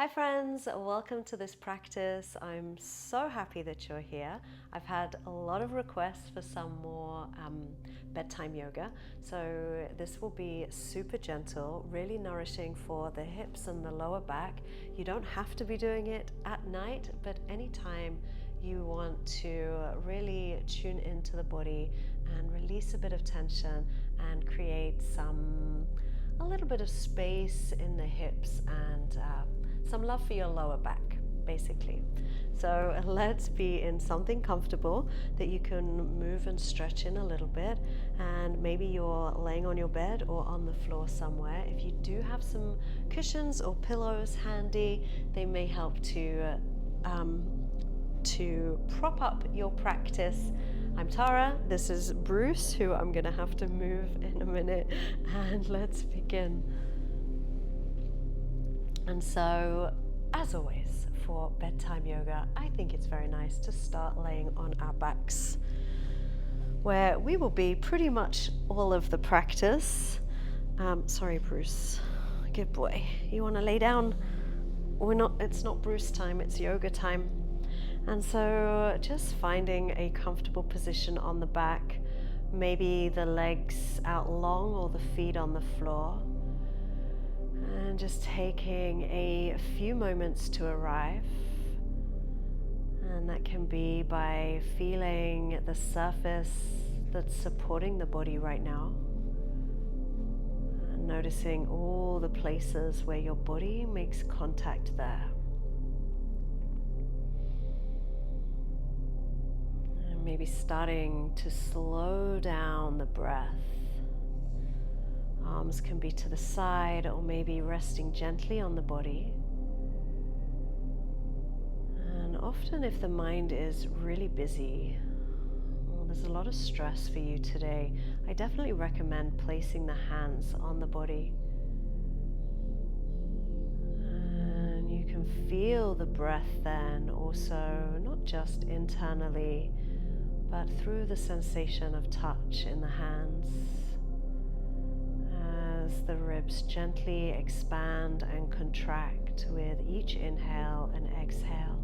Hi friends, welcome to this practice. I'm so happy that you're here. I've had a lot of requests for some more bedtime yoga. So this will be super gentle, really nourishing for the hips and the lower back. You don't have to be doing it at night, but anytime you want to really tune into the body and release a bit of tension and create a little bit of space in the hips and some love for your lower back, basically. So let's be in something comfortable that you can move and stretch in a little bit, and maybe you're laying on your bed or on the floor somewhere. If you do have some cushions or pillows handy, they may help to prop up your practice. I'm Tara, this is Bruce, who I'm gonna have to move in a minute, and let's begin. And so, as always, for bedtime yoga, I think it's very nice to start laying on our backs, where we will be pretty much all of the practice. Sorry, Bruce. Good boy. You want to lay down? It's not Bruce time, it's yoga time. And so, just finding a comfortable position on the back, maybe the legs out long or the feet on the floor. And just taking a few moments to arrive. And that can be by feeling the surface that's supporting the body right now. And noticing all the places where your body makes contact there. And maybe starting to slow down the breath. Arms can be to the side or maybe resting gently on the body. And often if the mind is really busy, or there's a lot of stress for you today, I definitely recommend placing the hands on the body. And you can feel the breath then also, not just internally, but through the sensation of touch in the hands. As the ribs gently expand and contract with each inhale and exhale.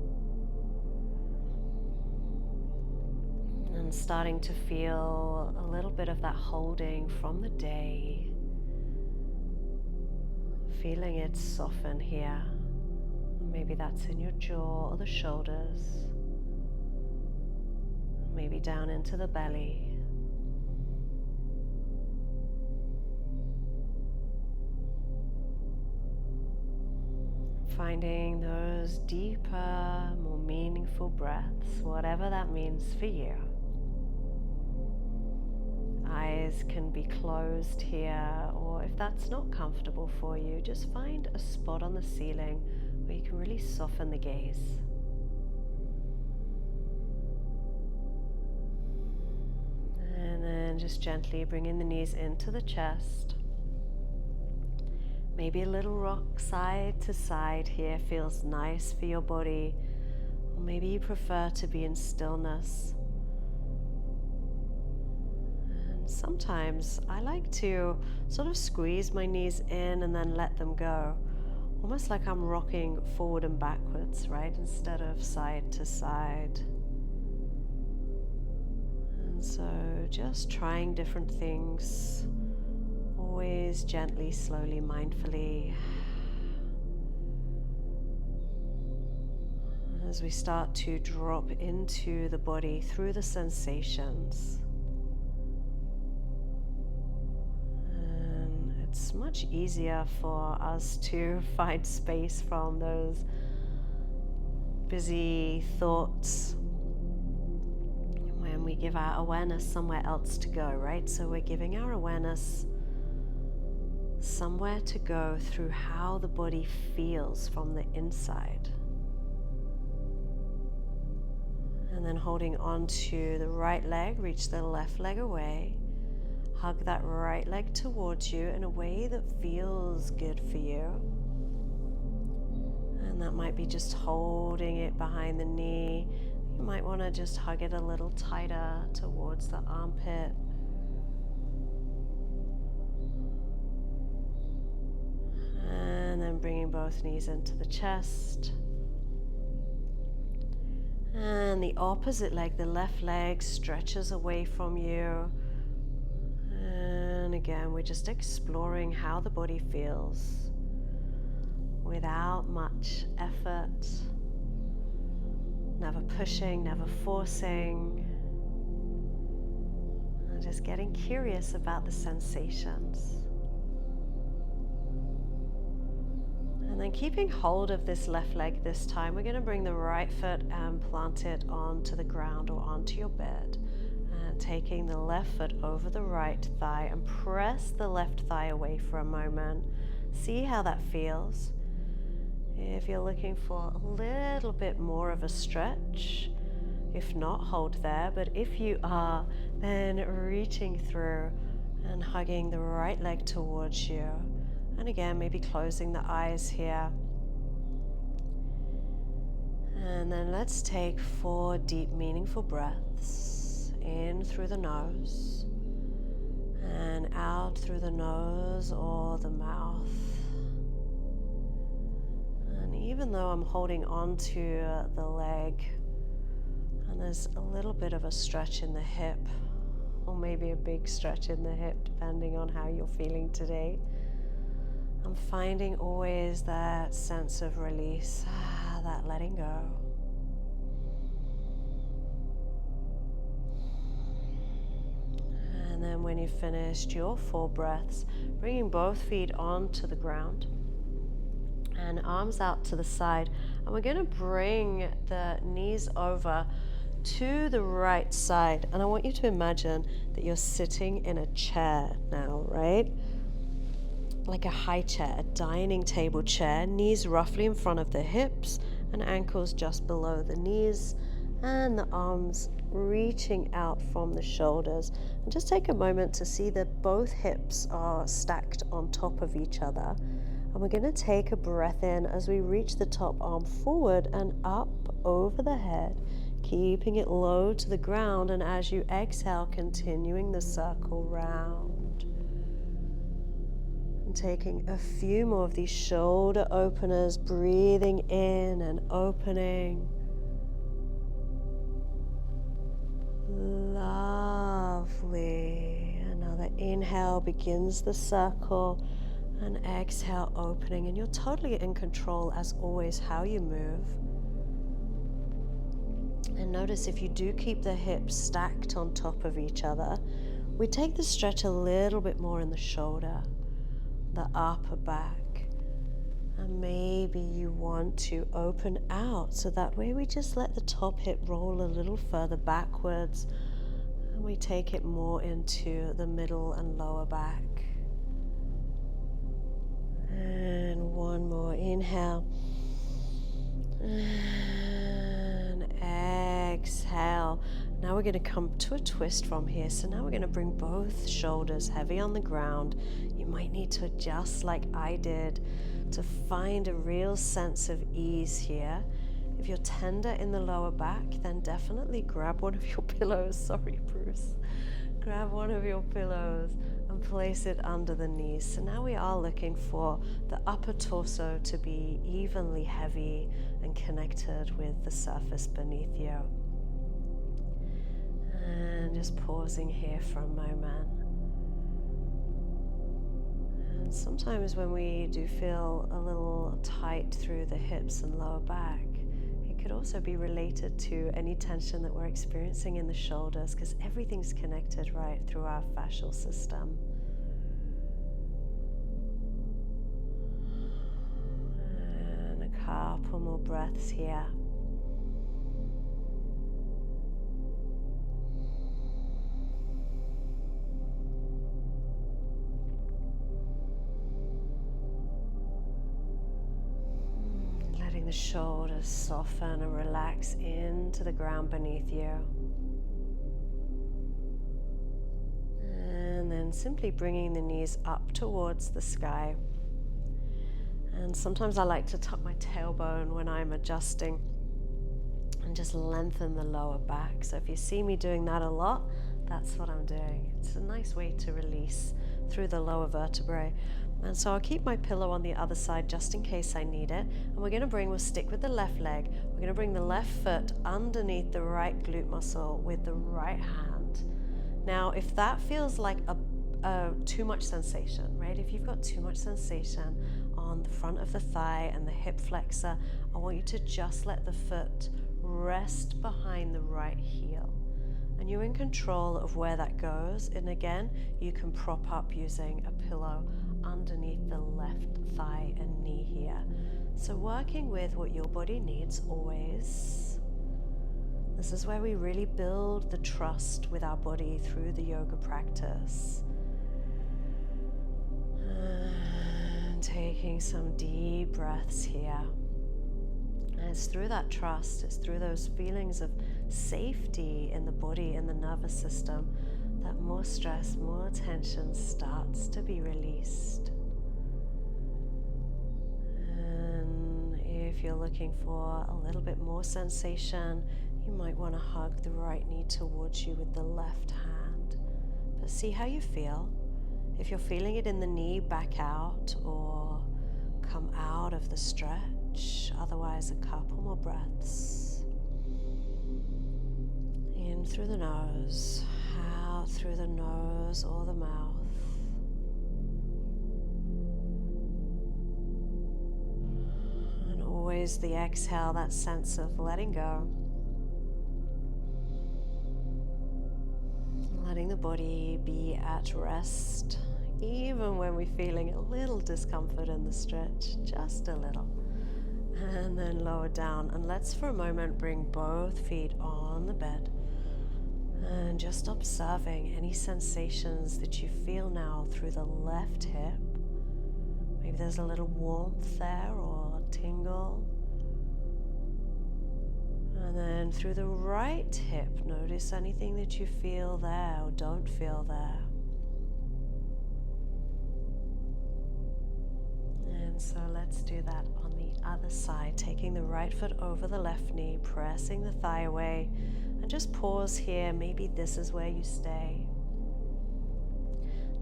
And starting to feel a little bit of that holding from the day. Feeling it soften here. Maybe that's in your jaw or the shoulders. Maybe down into the belly. Finding those deeper, more meaningful breaths, whatever that means for you. Eyes can be closed here, or if that's not comfortable for you, just find a spot on the ceiling where you can really soften the gaze. And then just gently bringing the knees into the chest. Maybe a little rock side to side here feels nice for your body, or maybe you prefer to be in stillness. And sometimes I like to sort of squeeze my knees in and then let them go, almost like I'm rocking forward and backwards, right, instead of side to side. And so just trying different things. Always gently, slowly, mindfully. As we start to drop into the body through the sensations. And it's much easier for us to find space from those busy thoughts when we give our awareness somewhere else to go, right? So we're giving our awareness somewhere to go through how the body feels from the inside. And then holding on to the right leg, reach the left leg away. Hug that right leg towards you in a way that feels good for you. And that might be just holding it behind the knee. You might want to just hug it a little tighter towards the armpit. And And then bringing both knees into the chest. And the opposite leg, the left leg, stretches away from you. And again, we're just exploring how the body feels without much effort. Never pushing, never forcing. And just getting curious about the sensations. And then keeping hold of this left leg this time, we're going to bring the right foot and plant it onto the ground or onto your bed. And taking the left foot over the right thigh and press the left thigh away for a moment. See how that feels. If you're looking for a little bit more of a stretch, if not, hold there. But if you are, then reaching through and hugging the right leg towards you. And again, maybe closing the eyes here. And then let's take 4 deep, meaningful breaths. In through the nose and out through the nose or the mouth. And even though I'm holding on to the leg and there's a little bit of a stretch in the hip, or maybe a big stretch in the hip depending on how you're feeling today, I'm finding always that sense of release, that letting go. And then when you've finished your 4 breaths, bringing both feet onto the ground and arms out to the side. And we're going to bring the knees over to the right side. And I want you to imagine that you're sitting in a chair now, right? Like a high chair, a dining table chair, knees roughly in front of the hips and ankles just below the knees, and the arms reaching out from the shoulders. And just take a moment to see that both hips are stacked on top of each other. And we're going to take a breath in as we reach the top arm forward and up over the head, keeping it low to the ground. And as you exhale, continuing the circle round. And taking a few more of these shoulder openers, breathing in and opening. Lovely. Another inhale begins the circle, and exhale, opening. And you're totally in control, as always, how you move. And notice if you do keep the hips stacked on top of each other, we take the stretch a little bit more in the shoulder, the upper back. And maybe you want to open out, so that way we just let the top hip roll a little further backwards, and we take it more into the middle and lower back. And one more inhale. And exhale. Now we're going to come to a twist from here. So now we're going to bring both shoulders heavy on the ground. You might need to adjust like I did to find a real sense of ease here. If you're tender in the lower back, then definitely grab one of your pillows. Sorry, Bruce. Grab one of your pillows and place it under the knees. So now we are looking for the upper torso to be evenly heavy and connected with the surface beneath you. And just pausing here for a moment. And sometimes when we do feel a little tight through the hips and lower back, it could also be related to any tension that we're experiencing in the shoulders, because everything's connected right through our fascial system. And a couple more breaths here. The shoulders soften and relax into the ground beneath you. And then simply bringing the knees up towards the sky. And sometimes I like to tuck my tailbone when I'm adjusting and just lengthen the lower back. So if you see me doing that a lot, that's what I'm doing. It's a nice way to release through the lower vertebrae. And so I'll keep my pillow on the other side just in case I need it. And we'll stick with the left leg. We're gonna bring the left foot underneath the right glute muscle with the right hand. Now, if that feels like too much sensation, right? If you've got too much sensation on the front of the thigh and the hip flexor, I want you to just let the foot rest behind the right heel. And you're in control of where that goes. And again, you can prop up using a pillow underneath the left thigh and knee here. So working with what your body needs always. This is where we really build the trust with our body through the yoga practice. And taking some deep breaths here. And it's through that trust, it's through those feelings of safety in the body and the nervous system that more stress, more tension starts to be released. And if you're looking for a little bit more sensation, you might want to hug the right knee towards you with the left hand. But see how you feel. If you're feeling it in the knee, back out or come out of the stretch. Otherwise, a couple more breaths. In through the nose, out through the nose or the mouth. And always the exhale, that sense of letting go. Letting the body be at rest, even when we're feeling a little discomfort in the stretch, just a little. And then lower down. And let's for a moment bring both feet on the bed. And just observing any sensations that you feel now through the left hip. Maybe there's a little warmth there or tingle. And then through the right hip, notice anything that you feel there or don't feel there. And so let's do that on the other side, taking the right foot over the left knee, pressing the thigh away, and just pause here. Maybe this is where you stay.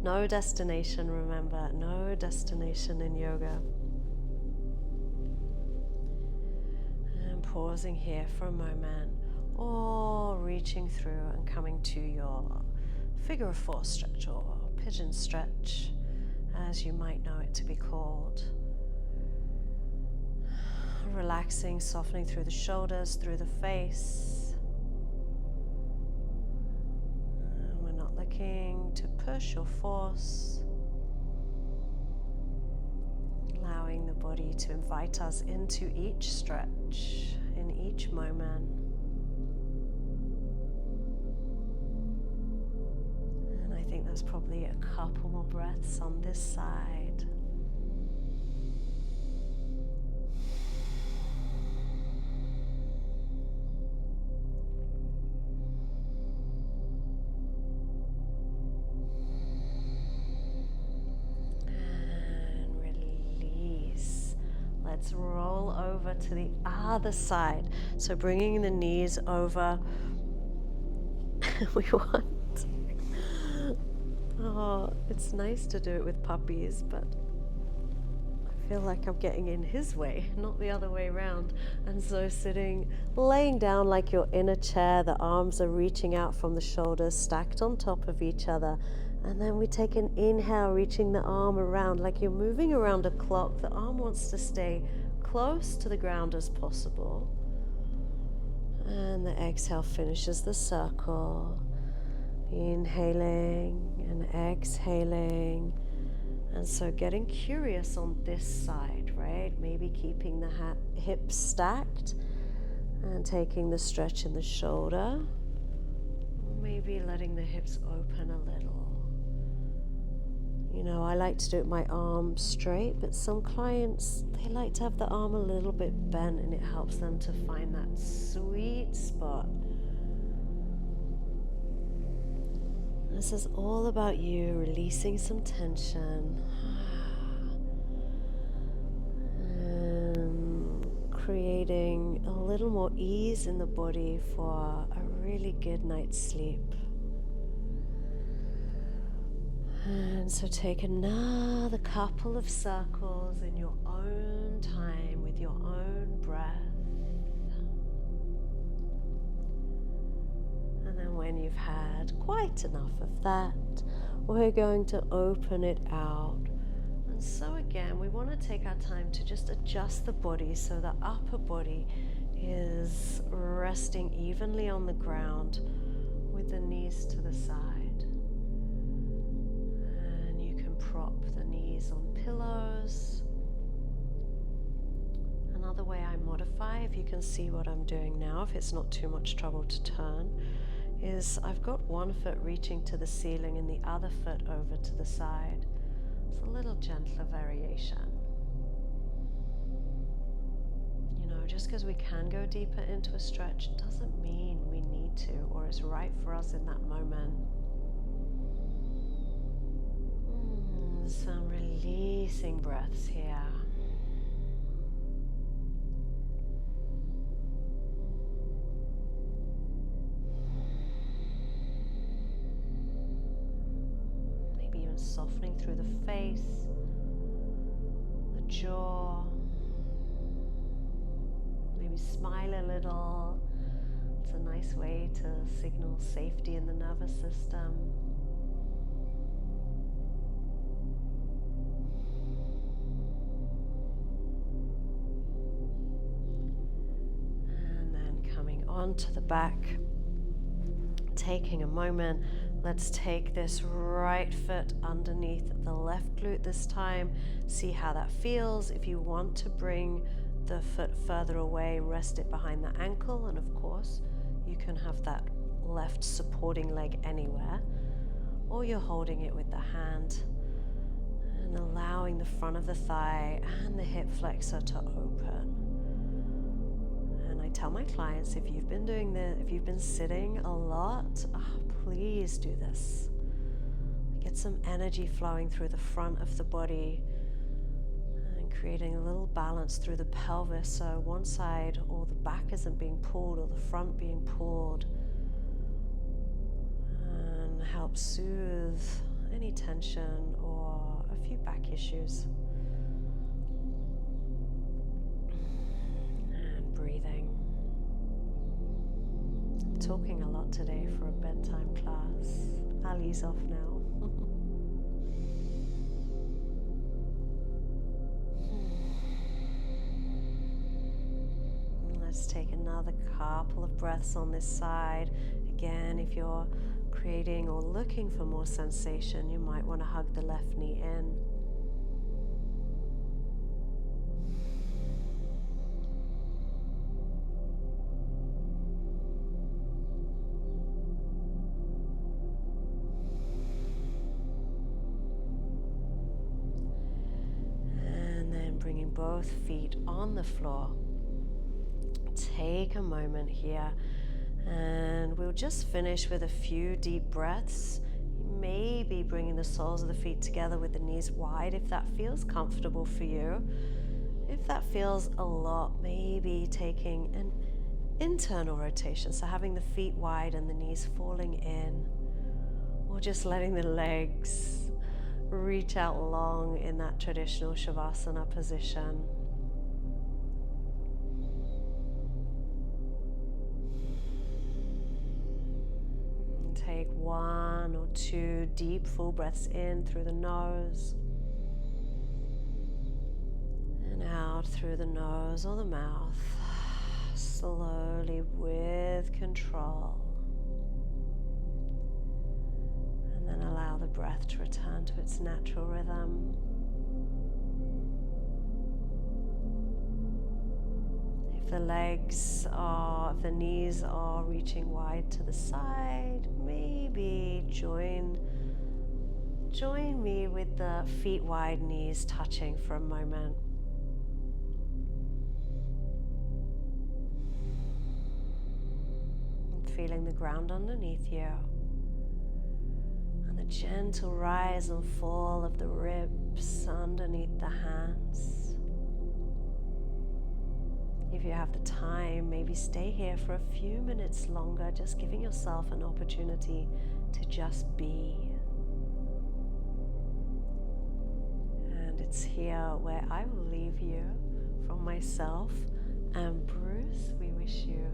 No destination, remember, no destination in yoga. And pausing here for a moment, or reaching through and coming to your figure of four stretch or pigeon stretch, as you might know it to be called. Relaxing, softening through the shoulders, through the face. And we're not looking to push or force. Allowing the body to invite us into each stretch, in each moment. And I think there's probably a couple more breaths on this side. Let's roll over to the other side. So bringing the knees over. It's nice to do it with puppies, but I feel like I'm getting in his way, not the other way around. And so laying down like you're in a chair, the arms are reaching out from the shoulders, stacked on top of each other. And then we take an inhale, reaching the arm around like you're moving around a clock. The arm wants to stay close to the ground as possible. And the exhale finishes the circle. Inhaling and exhaling. And so getting curious on this side, right? Maybe keeping the hips stacked and taking the stretch in the shoulder. Or maybe letting the hips open a little. You know, I like to do it with my arm straight, but some clients, they like to have the arm a little bit bent, and it helps them to find that sweet spot. This is all about you releasing some tension and creating a little more ease in the body for a really good night's sleep. And so take another couple of circles in your own time with your own breath. And then when you've had quite enough of that, we're going to open it out. And so again, we want to take our time to just adjust the body so the upper body is resting evenly on the ground with the knees to the side. And you can prop the knees on pillows. Another way I modify, if you can see what I'm doing now, if it's not too much trouble to turn, is I've got one foot reaching to the ceiling and the other foot over to the side. It's a little gentler variation. You know, just because we can go deeper into a stretch doesn't mean we need to or it's right for us in that moment. Some releasing breaths here. Softening through the face, the jaw, maybe smile a little. It's a nice way to signal safety in the nervous system. And then coming onto the back, taking a moment. Let's take this right foot underneath the left glute this time. See how that feels. If you want to bring the foot further away, rest it behind the ankle. And of course, you can have that left supporting leg anywhere. Or you're holding it with the hand and allowing the front of the thigh and the hip flexor to open. And I tell my clients, if you've been doing this, if you've been sitting a lot, please do this. Get some energy flowing through the front of the body and creating a little balance through the pelvis so one side or the back isn't being pulled or the front being pulled, and help soothe any tension or a few back issues. And breathing. Talking a lot today for a bedtime class. I'll ease off now. Let's take another couple of breaths on this side. Again, if you're creating or looking for more sensation, you might want to hug the left knee in. Bringing both feet on the floor. Take a moment here and we'll just finish with a few deep breaths. Maybe bringing the soles of the feet together with the knees wide if that feels comfortable for you. If that feels a lot, maybe taking an internal rotation, so having the feet wide and the knees falling in, or just letting the legs reach out long in that traditional Shavasana position. And take 1 or 2 deep full breaths in through the nose and out through the nose or the mouth, slowly with control. And then allow the breath to return to its natural rhythm. If the knees are reaching wide to the side, maybe join me with the feet wide, knees touching for a moment. And feeling the ground underneath you. The gentle rise and fall of the ribs underneath the hands. If you have the time, maybe stay here for a few minutes longer, just giving yourself an opportunity to just be. it's here where I will leave you. From myself and Bruce, we wish you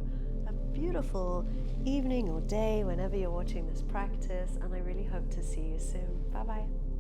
a beautiful evening or day whenever you're watching this practice, and I really hope to see you soon. Bye bye.